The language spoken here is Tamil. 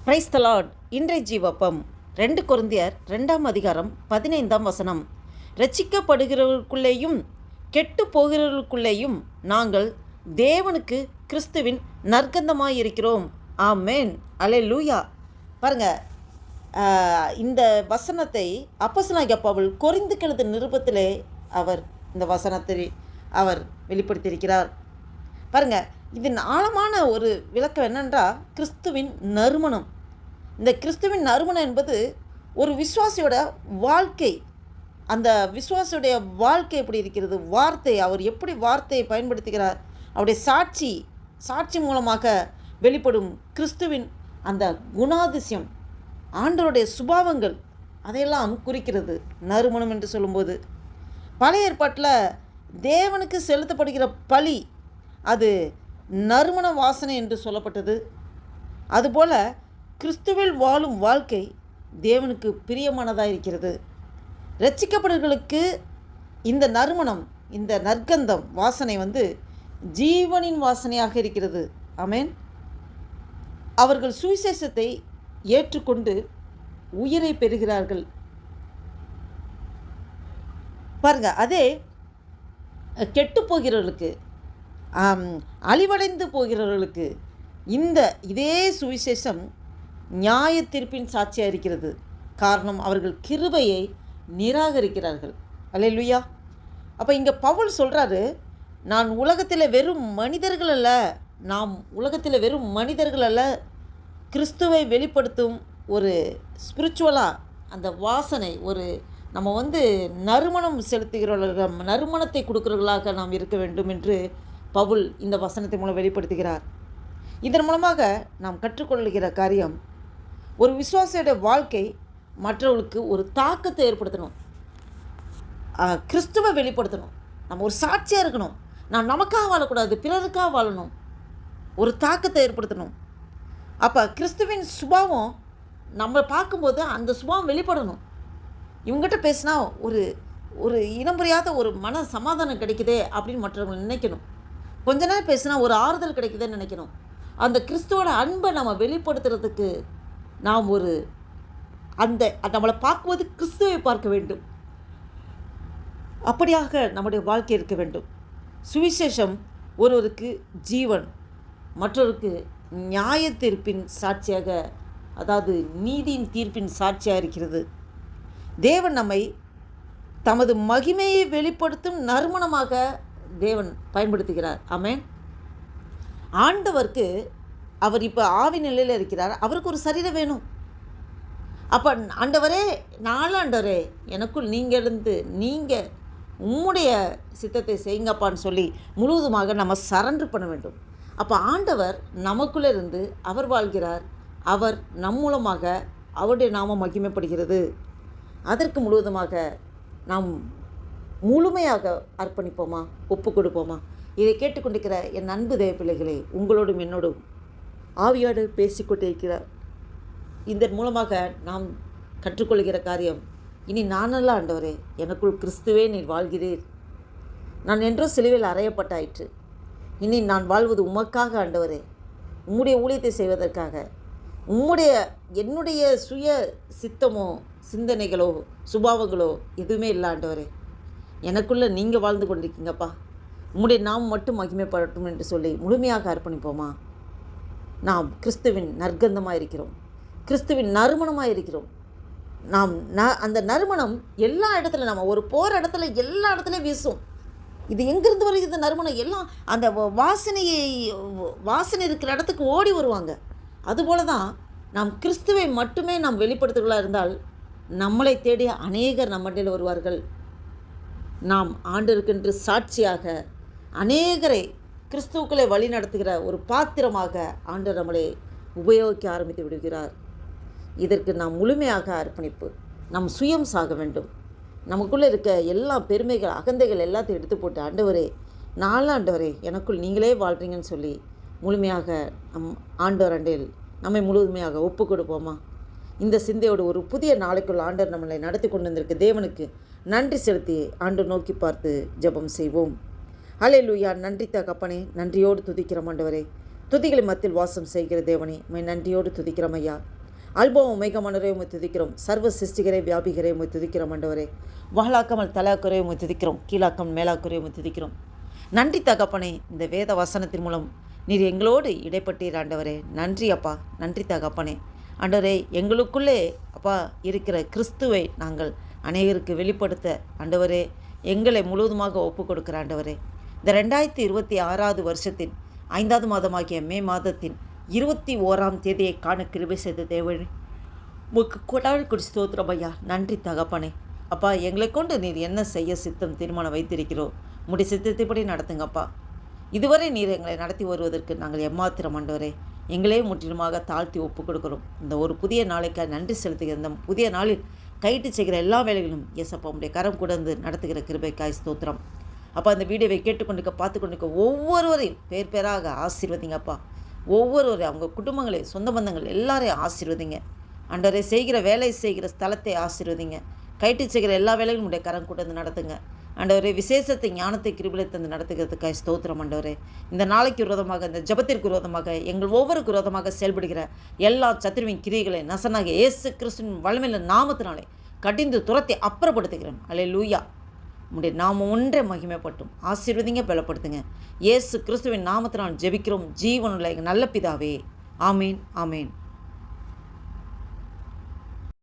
Praise the Lord. இன்றைய ஜீவப்பம் 2 கொரிந்தியர் 2ஆம் அதிகாரம் 15ஆம் வசனம். இரட்சிக்கப்படுகிறவர்களுக்குள்ளேயும் கெட்டு போகிறவர்களுக்குள்ளேயும் நாங்கள் தேவனுக்கு கிறிஸ்துவின் நற்கந்தமாயிருக்கிறோம். ஆமேன், அல்லேலூயா. பாருங்க, இந்த வசனத்தை அப்போஸ்தலனாகிய பவுல் கொரிந்துக்கு எழுதிய நிருபத்திலே அவர் இந்த வசனத்தை அவர் வெளிப்படுத்தியிருக்கிறார். பாருங்க, இதன் ஆழமான ஒரு விளக்கம் என்னென்றால் கிறிஸ்துவின் நறுமணம். இந்த கிறிஸ்துவின் நறுமணம் என்பது ஒரு விசுவாசியோட வாழ்க்கை. அந்த விசுவாசியுடைய வாழ்க்கை எப்படி இருக்கிறது, வார்த்தை, அவர் எப்படி வார்த்தையை பயன்படுத்துகிறார், அவருடைய சாட்சி மூலமாக வெளிப்படும் கிறிஸ்துவின் அந்த குணாதிசயம், ஆண்டவருடைய சுபாவங்கள், அதையெல்லாம் குறிக்கிறது நறுமணம் என்று சொல்லும்போது. பழைய ஏற்பாட்டில் தேவனுக்கு செலுத்தப்படுகிற பலி அது நறுமண வாசனை என்று சொல்லப்பட்டது. அதுபோல் கிறிஸ்துவில் வாழும் வாழ்க்கை தேவனுக்கு பிரியமானதாக இருக்கிறது. இரட்சிக்கப்படுகளுக்கு இந்த நறுமணம், இந்த நற்கந்தம் வாசனை ஜீவனின் வாசனையாக இருக்கிறது. ஆமேன். அவர்கள் சுவிசேஷத்தை ஏற்றுக்கொண்டு உயிரை பெறுகிறார்கள். பாருங்க, அதே கெட்டு போகிறவர்களுக்கு, அழிவடைந்து போகிறவர்களுக்கு இதே சுவிசேஷம் நியாய தீர்ப்பின் சாட்சியாக இருக்கிறது. காரணம், அவர்கள் கிருபையை நிராகரிக்கிறார்கள். அல்லேலூயா. அப்போ இங்கே பவுல் சொல்கிறாரு, நான் உலகத்தில் வெறும் மனிதர்கள் அல்ல, நாம் உலகத்தில் வெறும் மனிதர்கள் அல்ல, கிறிஸ்துவை வெளிப்படுத்தும் ஒரு ஸ்பிரிச்சுவலாக அந்த வாசனை, ஒரு நம்ம நறுமணம் செலுத்துகிறவர்கள், நறுமணத்தை கொடுக்குறவர்களாக நாம் இருக்க வேண்டும் என்று பவுல் இந்த வசனத்தின் மூலம் வெளிப்படுத்துகிறார். இதன் மூலமாக நாம் கற்றுக்கொள்கிற காரியம், ஒரு விசுவாசியோட வாழ்க்கை மற்றவர்களுக்கு ஒரு தாக்கத்தை ஏற்படுத்தணும், கிறிஸ்துவை வெளிப்படுத்தணும், நம்ம ஒரு சாட்சியாக இருக்கணும். நாம் நமக்காக வாழக்கூடாது, பிறருக்காக வாழணும், ஒரு தாக்கத்தை ஏற்படுத்தணும். அப்போ கிறிஸ்துவின் சுபாவம் நம்ம பார்க்கும்போது அந்த சுபாவம் வெளிப்படணும். இவங்ககிட்ட பேசினா ஒரு இனம் புரியாத ஒரு மன சமாதானம் கிடைக்குதே அப்படின்னு மற்றவங்க நினைக்கணும். கொஞ்ச நேரம் பேசினா ஒரு ஆறுதல் கிடைக்குதுன்னு நினைக்கணும். அந்த கிறிஸ்துவோட அன்பை நம்ம வெளிப்படுத்துறதுக்கு நாம் நம்மளை பார்க்கும்போது கிறிஸ்துவை பார்க்க வேண்டும். அப்படியாக நம்முடைய வாழ்க்கை இருக்க வேண்டும். சுவிசேஷம் ஒருவருக்கு ஜீவன், மற்றவருக்கு நியாய தீர்ப்பின் சாட்சியாக, அதாவது நீதியின் தீர்ப்பின் சாட்சியாக இருக்கிறது. தேவன் நம்மை தமது மகிமையை வெளிப்படுத்தும் நறுமணமாக தேவன் பயன்படுத்துகிறார். ஆமென். ஆண்டவருக்கு, அவர் இப்போ ஆவி நிலையில் இருக்கிறார், அவருக்கு ஒரு சரீரம் வேணும். அப்போ ஆண்டவரே, ஆண்டவரே, எனக்குள் நீங்கள் இருந்து நீங்கள் உம்முடைய சித்தத்தை செய்யுங்கப்பான்னு சொல்லி முழுவதுமாக நம்ம சரண்டர் பண்ண வேண்டும். அப்போ ஆண்டவர் நமக்குள்ளே இருந்து அவர் வாழ்கிறார், அவர் நம் மூலமாக அவருடைய நாமம் மகிமைப்படுகிறது. அதற்கு முழுவதுமாக நாம் முழுமையாக அர்ப்பணிப்போமா, ஒப்பு கொடுப்போமா? இதை கேட்டுக்கொண்டிருக்கிற என் அன்பு தேவ பிள்ளைகளே, உங்களோடும் என்னோடும் ஆவியோடு பேசிக்கொண்டே இருக்கிறார். இதன் மூலமாக நாம் கற்றுக்கொள்கிற காரியம், இனி நானல்ல ஆண்டவரே, எனக்குள் கிறிஸ்துவே நீர் வாழ்கிறீர். நான் என்றோ சிலுவையில் அறையப்பட்டாயிற்று, இனி நான் வாழ்வது உமக்காக ஆண்டவரே, உம்முடைய ஊழியத்தை செய்வதற்காக. என்னுடைய சுய சித்தமோ சிந்தனைகளோ சுபாவங்களோ எதுவுமே இல்லை ஆண்டவரே, எனக்குள்ளே நீங்கள் வாழ்ந்து கொண்டிருக்கீங்கப்பா, உம்முடைய நாம் மட்டும் மகிமைப்படட்டும் என்று சொல்லி முழுமையாக அர்ப்பணிப்போமா? நாம் கிறிஸ்துவின் நற்கந்தமாக இருக்கிறோம், கிறிஸ்துவின் நறுமணமாக இருக்கிறோம். நாம் அந்த நறுமணம் எல்லா இடத்துல, நம்ம ஒரு போகிற இடத்துல எல்லா இடத்துலையும் வீசும். இது எங்கேருந்து வருது இந்த நறுமணம்? எல்லாம் அந்த வாசனை இருக்கிற இடத்துக்கு ஓடி வருவாங்க. அதுபோல தான் நாம் கிறிஸ்துவை மட்டுமே நாம் வெளிப்படுத்துகிறவர்களாக இருந்தால் நம்மளை தேடி அநேகர் நம்மிடையில் வருவார்கள். நாம் ஆண்டவருக்கென்று சாட்சியாக அநேகரை கிறிஸ்துவுக்களை வழி நடத்துகிற ஒரு பாத்திரமாக ஆண்டவர் நம்மளை உபயோகிக்க ஆரம்பித்து விடுகிறார். இதற்கு நாம் முழுமையாக அர்ப்பணிப்பு, நம் சுயம் சாக வேண்டும். நமக்குள்ளே இருக்க எல்லா பெருமைகள், அகந்தைகள் எல்லாத்தையும் எடுத்து போட்டு, ஆண்டவரே, ஆண்டவரே, எனக்குள் நீங்களே வாழ்கிறீங்கன்னு சொல்லி முழுமையாக நம் ஆண்டவர் அண்டையில் நம்மை முழுமையாக ஒப்பு கொடுப்போமா? இந்த சிந்தையோடு ஒரு புதிய நாளைக்குள் ஆண்டவர் நம்மளை நடத்தி கொண்டு வந்திருக்க தேவனுக்கு நன்றி செலுத்தி ஆண்டவர் நோக்கி பார்த்து ஜெபம் செய்வோம். அல்லேலூயா. நன்றி தகப்பனே, நன்றியோடு துதிக்கிறோம் ஆண்டவரே. துதிகளை மத்தியில் வாசம் செய்கிற தேவனே, உம்மை நன்றியோடு துதிக்கிறோம் ஐயா. அல்பம் உமைகமனரே உம்மை துதிக்கிறோம். சர்வ சிருஷ்டிகரே வியாபிகரே உம்மை துதிக்கிறோம் ஆண்டவரே. வாழாக்காமல் தலாக்குறையை உம்மை துதிக்கிறோம். கீழாக்காமல் மேலாக்குறையை உம்மை துதிக்கிறோம். நன்றி தகப்பனே, இந்த வேத வசனத்தின் மூலம் நீர் எங்களோடு இடைப்பட்டீர் ஆண்டவரே. நன்றி அப்பா, நன்றி தகப்பனே. ஆண்டவரே, எங்களுக்குள்ளே அப்பா இருக்கிற கிறிஸ்துவை நாங்கள் அநேகருக்கு வெளிப்படுத்த ஆண்டவரே எங்களை முழுவதுமாக ஒப்பு கொடுக்குற ஆண்டவரே. இந்த 2026 வருஷத்தின் 5வது மாதமாகிய மே மாதத்தின் 21ஆம் தேதியை காண கிருபை செய்த தேவனே, உமக்கு கொடாடி ஸ்தோத்திரம் ஐயா. நன்றி தகப்பனே. அப்பா, எங்களை கொண்டு நீர் என்ன செய்ய சித்தம் தீர்மானம் வைத்திருக்கிறோ உம்முடைய சித்தத்தைப்படி நடத்துங்கப்பா. இதுவரை நீர் எங்களை நடத்தி வருவதற்கு நாங்கள் எம்மாத்திரம் ஆண்டவரே எங்களே முற்றிலுமாக தாழ்த்தி ஒப்பு கொடுக்கிறோம். இந்த ஒரு புதிய நாளைக்காக நன்றி செலுத்துகிற இந்த புதிய நாளில் கைட்டு செய்கிற எல்லா வேலைகளும் ஏசப்பா உம்முடைய கரம் கூடந்து நடத்துகிற கிருபைக்காய் ஸ்தோத்திரம். அப்பா, இந்த வீடியோவை கேட்டுக்கொண்டிருக்க பார்த்து கொண்டிருக்க ஒவ்வொருவரையும் பேர் பேராக ஆசீர்வதிங்கப்பா. ஒவ்வொருவரையும் அவங்க குடும்பங்களை, சொந்த பந்தங்கள் எல்லாரையும் ஆசீர்வதிங்க ஆண்டவரே. செய்கிற வேலை செய்கிற ஸ்தலத்தை ஆசீர்வதிங்க. கைட்டு செய்கிற எல்லா வேலைகளும் உடைய கரம் கூடந்து நடத்துங்க ஆண்டவரே. விசேஷத்தை ஞானத்தை கிருபையை தந்து நடத்துகிறதுக்காக ஸ்தோத்திரம் ஆண்டவரே. இந்த நாளைக்கு விரோதமாக, இந்த ஜபத்திற்கு விரோதமாக, எங்கள் ஒவ்வொருக்கு விரோதமாக செயல்படுகிற எல்லா சத்துருவின் கிரியைகளை நசனாக இயேசு கிறிஸ்துவின் வல்லமையுள்ள நாமத்தினாலே கடிந்து துரத்தி அப்புறப்படுத்துகிறேன். அல்லேலூயா. உம்முடைய நாமம் ஒன்றே மகிமைப்பட்டும். ஆசீர்வதிங்க, பலப்படுத்துங்க. இயேசு கிறிஸ்துவின் நாமத்தினால் ஜெபிக்கிறோம் ஜீவனுள்ள எங்கள் நல்ல பிதாவே. ஆமீன், ஆமீன்.